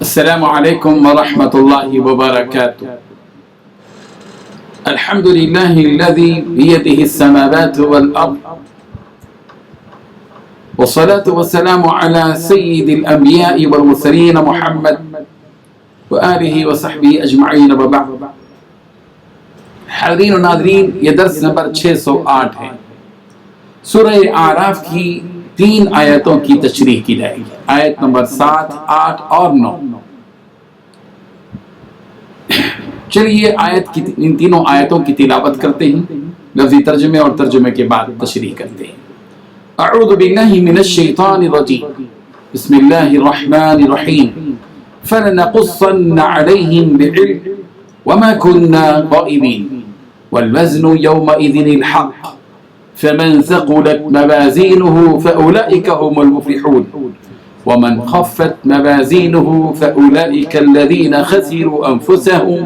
السلام علیکم ورحمۃ اللہ وبرکاتہ. الحمد للہ الذی بیدہ السماوات والارض والصلاة والسلام علی سید الانبیاء والمرسلین محمد وآلہ وصحبہ اجمعین وبعد. حاضرین و ناظرین، یہ درس نمبر 608 ہے. سورہ اعراف کی 3 آیتوں کی تشریح کی جائے گی. آیت نمبر 7، 8 اور 9. چلیے ان تینوں آیتوں کی تلاوت کرتے ہیں، لفظی ترجمے اور ترجمے کے بعد تشریح کرتے ہیں. اعوذ باللہ من الشیطان الرجیم، بسم اللہ الرحمن الرحیم. فلنقصن علیہم بعلم وما كنا غائبین والوزن یومئذ الحق فمن ثقلت موازینه فأولئک هم المفلحون ومن خفت موازینه فأولئک الذین خسروا انفسهم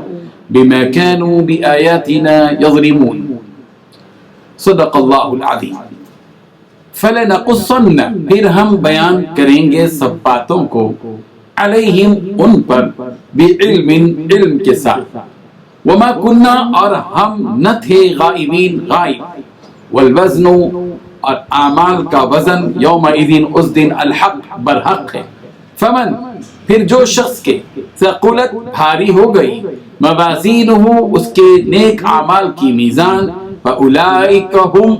بما كانوا بآیاتنا یظلمون. صدق اللہ العظیم. فلنقصن، پھر ہم بیان کریں گے سب باتوں کو، علیہم ان پر، بعلم، علم کے ساتھ، وما کننا اور ہم نہ تھے، غائبین غائب، والوزن اور اعمال کا وزن، یومئذ اس دن، الحق برحق ہے. فمن، پھر جو شخص کے، ثقلت بھاری ہو گئی، موازینہ اس کے نیک اعمال کی میزان، فاولئک ہم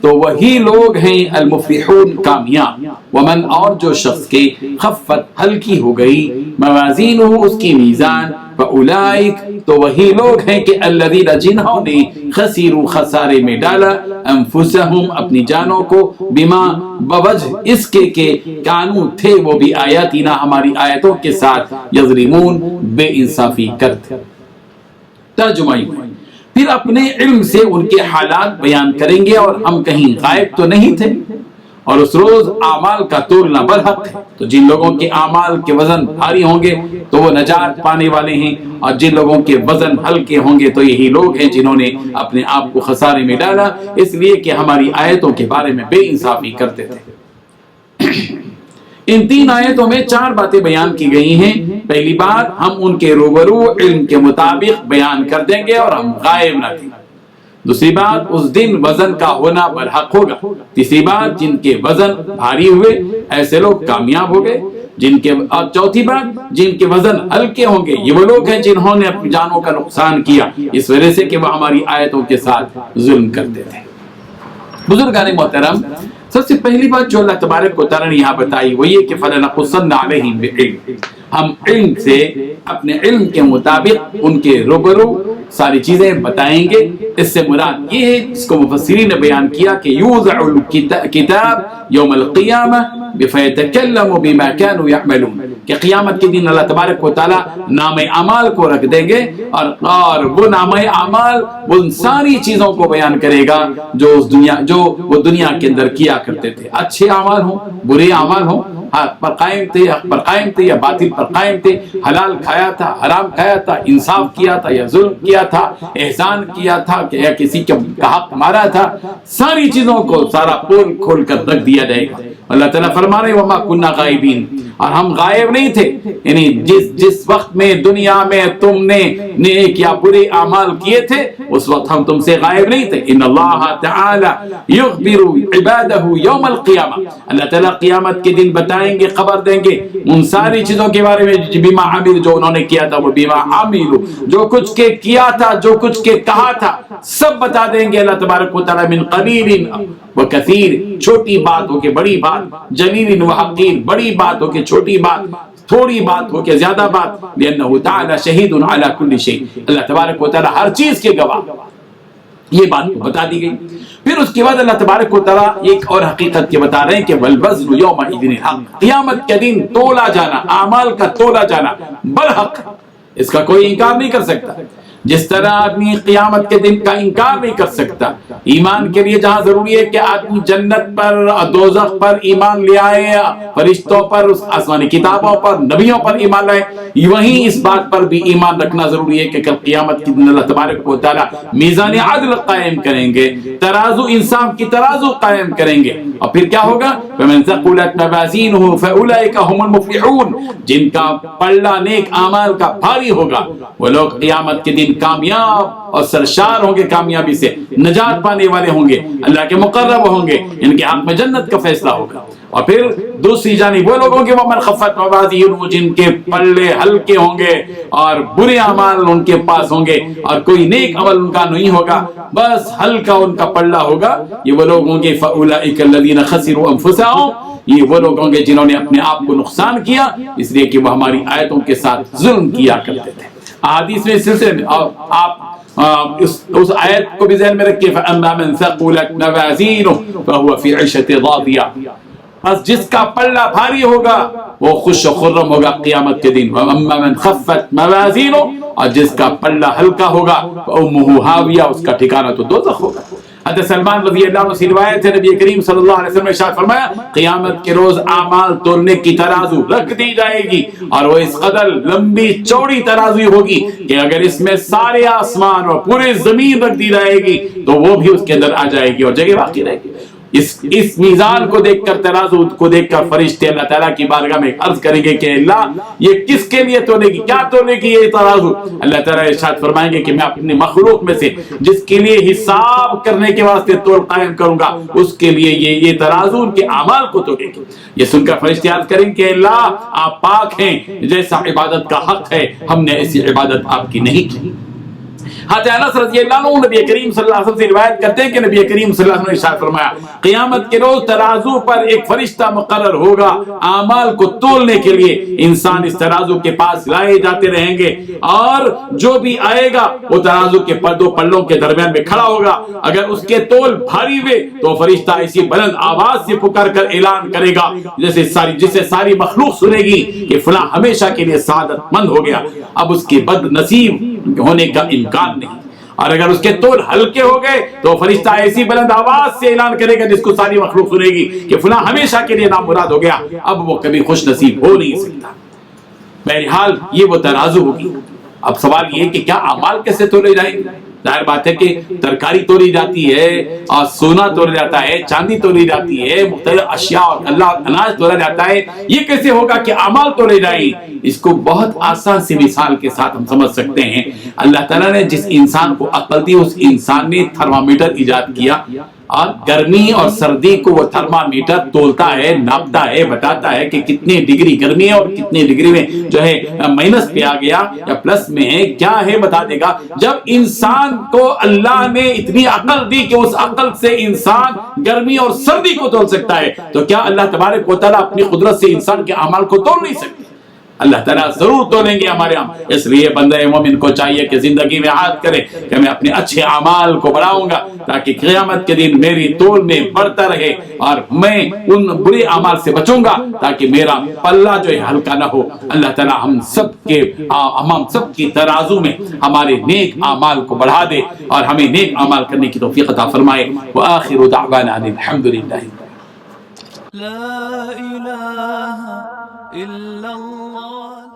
تو وہی لوگ ہیں، المفلحون کامیاب. ومن اور جو شخص کے، خفت ہلکی ہو گئی، موازینہ اس کی میزان، فاولئک تو وہی لوگ ہیں کہ الذین جنہوں نے، خسروا خسارے میں ڈالا، انفسہم اپنی جانوں کو، بما بوجہ اس کے کہ کانوا تھے وہ، بھی آیاتنا ہماری آیتوں کے ساتھ، یظلمون بے انصافی کرتے. ترجمہ پھر اپنے علم سے ان کے حالات بیان کریں گے، اور ہم کہیں غائب تو نہیں تھے، اور اس روز اعمال کا تولنا برحق ہے. تو جن لوگوں کے اعمال کے وزن بھاری ہوں گے تو وہ نجات پانے والے ہیں، اور جن لوگوں کے وزن ہلکے ہوں گے تو یہی لوگ ہیں جنہوں نے اپنے آپ کو خسارے میں ڈالا، اس لیے کہ ہماری آیتوں کے بارے میں بے انصافی کرتے تھے. ان 3 آیتوں میں 4 باتیں بیان کی گئی ہیں. پہلی بات، ہم ان کے روبرو علم کے مطابق بیان کر دیں گے اور ہم غائب نہ تھے. دوسری بات، اس دن وزن کا ہونا برحق ہوگا. تیسری بات، جن کے وزن بھاری ہوئے ایسے لوگ کامیاب ہو گئے. اور چوتھی بات، جن کے وزن ہلکے ہوں گے یہ وہ لوگ ہیں جنہوں نے اپنی جانوں کا نقصان کیا اس وجہ سے کہ وہ ہماری آیتوں کے ساتھ ظلم کرتے تھے. بزرگان محترم، سب سے پہلی بات جو اللہ تبارک و تعالیٰ نے یہاں بتائی وہ یہ کہ فَلَنَقُصَّنَّ عَلَيْهِمْ بِعِلْمٍ، ہم علم سے، اپنے علم کے مطابق ان کے روبرو ساری چیزیں بتائیں گے. اس سے مراد یہ ہے، جس کو مفسرین نے بیان کیا، کہ یوضع الکتاب یوم القیامہ فیتکلم بما كانوا يعملون، کہ قیامت کے دن اللہ تبارک و تعالیٰ نام اعمال کو رکھ دیں گے، اور وہ نام اعمال ان ساری چیزوں کو بیان کرے گا جو وہ دنیا کے اندر کیا کرتے تھے. اچھے اعمال ہوں، برے اعمال ہوں، حق پر قائم تھے، حق پر قائم تھے یا باطل پر قائم تھے، حلال کھایا تھا، حرام کھایا تھا، انصاف کیا تھا یا ظلم کیا تھا، احسان کیا تھا یا کسی کا حق مارا تھا، ساری چیزوں کو سارا پول کھول کر رکھ دیا جائے گا. اللہ تعالیٰ فرما رہے وما کننا غائبین، اور ہم غائب نہیں تھے. یعنی جس وقت میں دنیا میں تم نے نیک یا برے اعمال کیے تھے اس وقت ہم تم سے غائب نہیں تھے. ان اللہ تعالی یخبر عبادہ یوم القیامہ، اللہ تعالیٰ قیامت کے دن بتائیں گے، خبر دیں گے ان ساری چیزوں کے بارے میں، بما عمل جو انہوں نے کیا تھا، وہ بما عمل جو کچھ کے کیا تھا، جو کچھ کے کہا تھا، سب بتا دیں گے اللہ تبارک و تعالیٰ. من قلیل و کثیر، چھوٹی بات ہو کے بڑی بات، جلیل و حقیر، بڑی بات ہو کے چھوٹی بات، تھوڑی بات ہو کے زیادہ بات، لأنه تعالی شہید علی کل شیء، اللہ تبارک و تعالی ہر چیز کے گواہ. یہ بات بتا دی گئی. پھر اس کے بعد اللہ تبارک و تعالیٰ ایک اور حقیقت کے بتا رہے ہیں کہ والوزن یومئذ الحق، قیامت کے دن تولا جانا، اعمال کا تولا جانا برحق، اس کا کوئی انکار نہیں کر سکتا. جس طرح آدمی قیامت کے دن کا انکار نہیں کر سکتا. ایمان کے لیے جہاں ضروری ہے کہ آدمی جنت پر اور دوزخ پر ایمان لے آئے، فرشتوں پر، آسمانی کتابوں پر، نبیوں پر ایمان لائے، وہیں اس بات پر بھی ایمان رکھنا ضروری ہے کہ کل قیامت کے دن اللہ تبارک و تعالیٰ میزان عدل قائم کریں گے، ترازو انصاف کی ترازو قائم کریں گے، اور پھر کیا ہوگا؟ فمن ثقلت موازینہ فاولئک هم المفلحون، جن کا پلڑا نیک اعمال کا بھاری ہوگا وہ لوگ قیامت کے دن کامیاب اور سرشار ہوں گے، کامیابی سے نجات پانے والے ہوں گے، اللہ کے مقرب ہوں گے، ان کے حق میں جنت کا فیصلہ ہوگا۔ اور پھر دوسری جانب وہ لوگ ہوں گے ومن خفت موازینہ، جن کے پلڑے ہلکے ہوں گے اور برے اعمال ان کے پاس ہوں گے اور کوئی نیک عمل ان کا نہیں ہوگا، بس ہلکا ان کا پلڑا ہوگا، یہ وہ لوگ ہوں گے فاولئک الذین خسروا انفسهم، یہ وہ لوگ ہوں گے جنہوں نے اپنے آپ کو نقصان کیا اس لیے کہ وہ ہماری آیتوں کے ساتھ ظلم کیا کرتے تھے۔ احادیث میں سلسلے میں آپ اس آیت کو بھی ذہن میں رکھیے، فَأَمَّا مَنْ ثَقُلَتْ مَوَازِينُهُ فَهُوَ فِي عِيشَةٍ رَاضِيَةٍ، بس جس کا پلڑا بھاری ہوگا وہ خوش و خرم ہوگا قیامت کے دن۔ وَأَمَّا مَنْ خَفَّتْ مَوَازِينُهُ، اور جس کا پلڑا ہلکا ہوگا فَأُمُّهُ هَاوِيَةٌ، اس کا ٹھکانہ تو دوزخ ہوگا۔ حضرت سلمان رضی اللہ عنہ سے روایت ہے، نبی کریم صلی اللہ علیہ وسلم نے ارشاد فرمایا قیامت کے روز اعمال تولنے کی ترازو رکھ دی جائے گی، اور وہ اس قدر لمبی چوڑی ترازو ہوگی کہ اگر اس میں سارے آسمان اور پورے زمین رکھ دی جائے گی تو وہ بھی اس کے اندر آ جائے گی اور جگہ باقی رہے گی۔ اس میزان کو دیکھ کر، ترازو کو دیکھ کر فرشتے اللہ تعالیٰ کی بارگاہ میں عرض کریں گے کہ اللہ یہ کس کے لیے تولے گی، کیا تولے گی یہ ترازو؟ اللہ تعالیٰ ارشاد فرمائیں گے کہ میں اپنے مخلوق میں سے جس کے لیے حساب کرنے کے واسطے تول قائم کروں گا اس کے لیے یہ ترازو ان کے اعمال کو تولے گی۔ یہ سن کر فرشتے عرض کریں کہ اللہ آپ پاک ہیں، جیسا عبادت کا حق ہے ہم نے ایسی عبادت آپ کی نہیں کی۔ حضرت انس رضی اللہ عنہ نبی کریم صلی اللہ علیہ وسلم سے روایت کرتے ہیں کہ نبی کریم صلی اللہ علیہ وسلم نے ارشاد فرمایا قیامت کے روز ترازو پر ایک فرشتہ مقرر ہوگا اعمال کو تولنے کے لیے، انسان اس ترازو کے پاس لائے جاتے رہیں گے اور جو بھی آئے گا وہ ترازو کے دو پلوں کے درمیان میں کھڑا ہوگا، اگر اس کے تول بھاری ہوئے تو فرشتہ ایسی بلند آواز سے پکار کر اعلان کرے گا جسے ساری مخلوق سنے گی کہ فلاں ہمیشہ کے لیے سعادت مند ہو گیا، اب اس کے بد نصیب ہونے کا امکان نہیں۔ اور اگر اس کے تول ہلکے ہو گئے تو فرشتہ ایسی بلند آواز سے اعلان کرے گا جس کو ساری مخلوق سنے گی کہ فلاں ہمیشہ کے لیے نامراد ہو گیا، اب وہ کبھی خوش نصیب ہو نہیں سکتا۔ بہرحال یہ وہ ترازو ہوگی۔ اب سوال یہ کہ کیا اعمال کیسے تولے جائیں گے؟ ظاہر بات ہے کہ ترکاری تولی جاتی ہے اور سونا تولا جاتا ہے، چاندی تولی جاتی ہے، مختلف اشیاء اور اناج تولا جاتا ہے، یہ کیسے ہوگا کہ اعمال تولے جائیں؟ اس کو بہت آسان سی مثال کے ساتھ ہم سمجھ سکتے ہیں۔ اللہ تعالیٰ نے جس انسان کو عقل دی اس انسان نے تھرمامیٹر ایجاد کیا اور گرمی اور سردی کو وہ تھرمامیٹر تولتا ہے، ناپتا ہے، بتاتا ہے کہ کتنے ڈگری گرمی ہے اور کتنے ڈگری میں جو ہے مائنس پہ آ گیا یا پلس میں ہے، کیا ہے بتا دے گا۔ جب انسان کو اللہ نے اتنی عقل دی کہ اس عقل سے انسان گرمی اور سردی کو تول سکتا ہے تو کیا اللہ تبارک و تعالیٰ اپنی قدرت سے انسان کے اعمال کو تول نہیں سکتے؟ اللہ تعالیٰ ضرور تولیں گے ہمارے ہم۔ اس لیے بندہ مومن کو چاہیے کہ زندگی میں عہد کرے کہ میں اپنے اچھے اعمال کو بڑھاؤں گا تاکہ قیامت کے دن میری تول میں بڑھتا رہے اور میں ان برے اعمال سے بچوں گا تاکہ میرا پلہ جو ہے ہلکا نہ ہو۔ اللہ تعالیٰ ہم سب کی ترازو میں ہمارے نیک اعمال کو بڑھا دے اور ہمیں نیک اعمال کرنے کی توفیق عطا فرمائے۔ وآخر دعوانا الحمدللہ۔ لا إله إلا الله